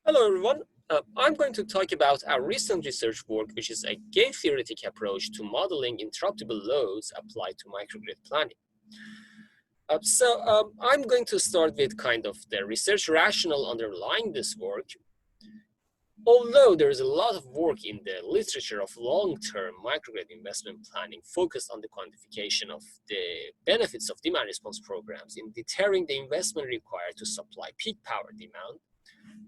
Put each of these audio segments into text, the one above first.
Hello everyone, I'm going to talk about our recent research work, which is a game-theoretic approach to modeling interruptible loads applied to microgrid planning. I'm going to start with kind of the research rationale underlying this work. Although there is a lot of work in the literature of long-term microgrid investment planning focused on the quantification of the benefits of demand response programs in deterring the investment required to supply peak power demand,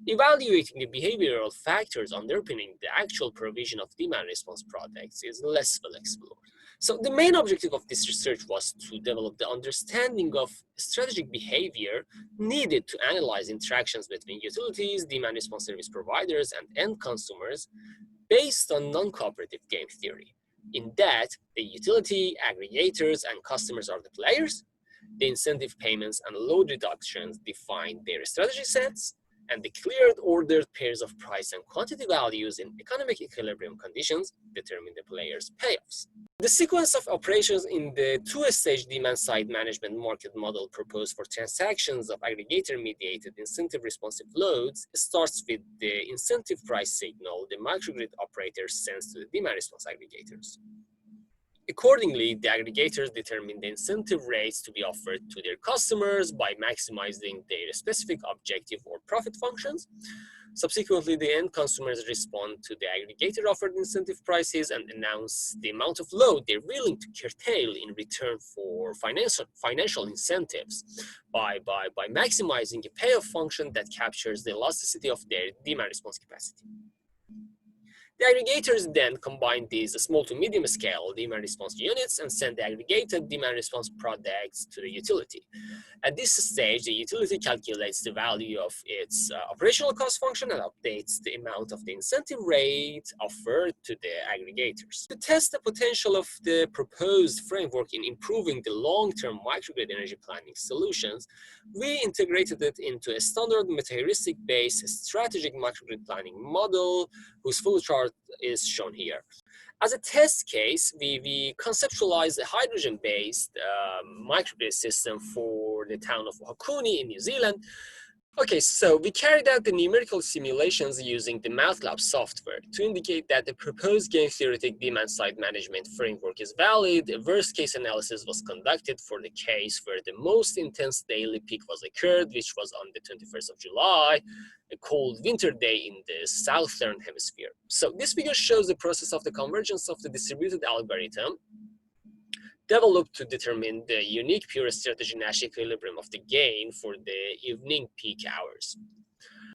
evaluating the behavioral factors underpinning the actual provision of demand response products is less well explored. So the main objective of this research was to develop the understanding of strategic behavior needed to analyze interactions between utilities, demand response service providers, and end consumers based on non-cooperative game theory. In that, the utility, aggregators, and customers are the players, the incentive payments and load reductions define their strategy sets, and the cleared ordered pairs of price and quantity values in economic equilibrium conditions determine the players' payoffs. The sequence of operations in the two-stage demand-side management market model proposed for transactions of aggregator-mediated incentive-responsive loads starts with the incentive price signal the microgrid operator sends to the demand response aggregators. Accordingly, the aggregators determine the incentive rates to be offered to their customers by maximizing their specific objective or profit functions. Subsequently, the end consumers respond to the aggregator-offered incentive prices and announce the amount of load they're willing to curtail in return for financial incentives by maximizing a payoff function that captures the elasticity of their demand response capacity. The aggregators then combine these small to medium scale demand response units and send the aggregated demand response products to the utility. At this stage, the utility calculates the value of its operational cost function and updates the amount of the incentive rate offered to the aggregators. To test the potential of the proposed framework in improving the long-term microgrid energy planning solutions, we integrated it into a standard meta-heuristic-based strategic microgrid planning model whose full chart is shown here. As a test case, we conceptualized a hydrogen-based microgrid system for the town of Wahakuni in New Zealand. Okay, so we carried out the numerical simulations using the MATLAB software to indicate that the proposed game-theoretic demand-side management framework is valid. A worst-case analysis was conducted for the case where the most intense daily peak was occurred, which was on the 21st of July, a cold winter day in the southern hemisphere. So this figure shows the process of the convergence of the distributed algorithm developed to determine the unique pure strategy Nash equilibrium of the gain for the evening peak hours.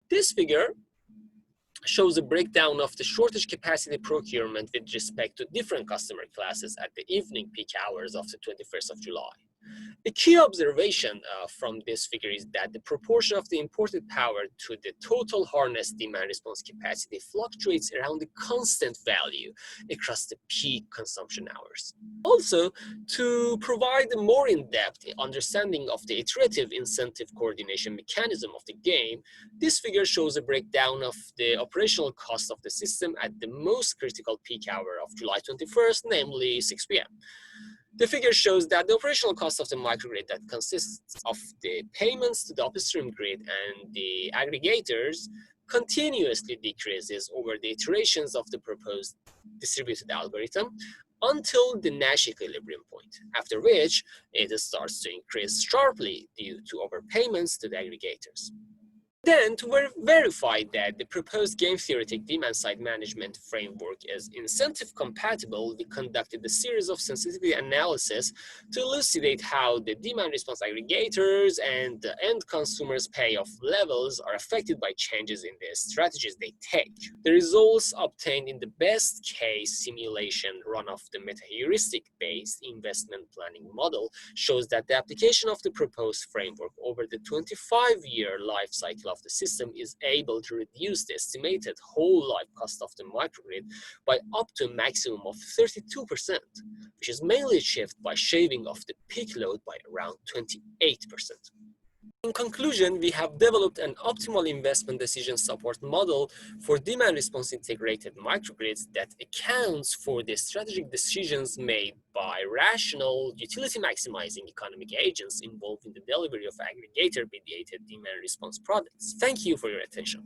This figure shows a breakdown of the shortage capacity procurement with respect to different customer classes at the evening peak hours of the 21st of July. A key observation from this figure is that the proportion of the imported power to the total harness demand response capacity fluctuates around a constant value across the peak consumption hours. Also, to provide a more in-depth understanding of the iterative incentive coordination mechanism of the game, this figure shows a breakdown of the operational cost of the system at the most critical peak hour of July 21st, namely 6 p.m. The figure shows that the operational cost of the microgrid that consists of the payments to the upstream grid and the aggregators continuously decreases over the iterations of the proposed distributed algorithm until the Nash equilibrium point, after which it starts to increase sharply due to overpayments to the aggregators. Then, to verify that the proposed game-theoretic demand-side management framework is incentive-compatible, we conducted a series of sensitivity analysis to elucidate how the demand response aggregators and the end consumers' payoff levels are affected by changes in the strategies they take. The results obtained in the best-case simulation run of the meta-heuristic-based investment planning model shows that the application of the proposed framework over the 25-year life cycle of the system is able to reduce the estimated whole life cost of the microgrid by up to a maximum of 32%, which is mainly achieved by shaving off the peak load by around 28%. In conclusion, we have developed an optimal investment decision support model for demand response integrated microgrids that accounts for the strategic decisions made by rational utility maximizing economic agents involved in the delivery of aggregator mediated demand response products. Thank you for your attention.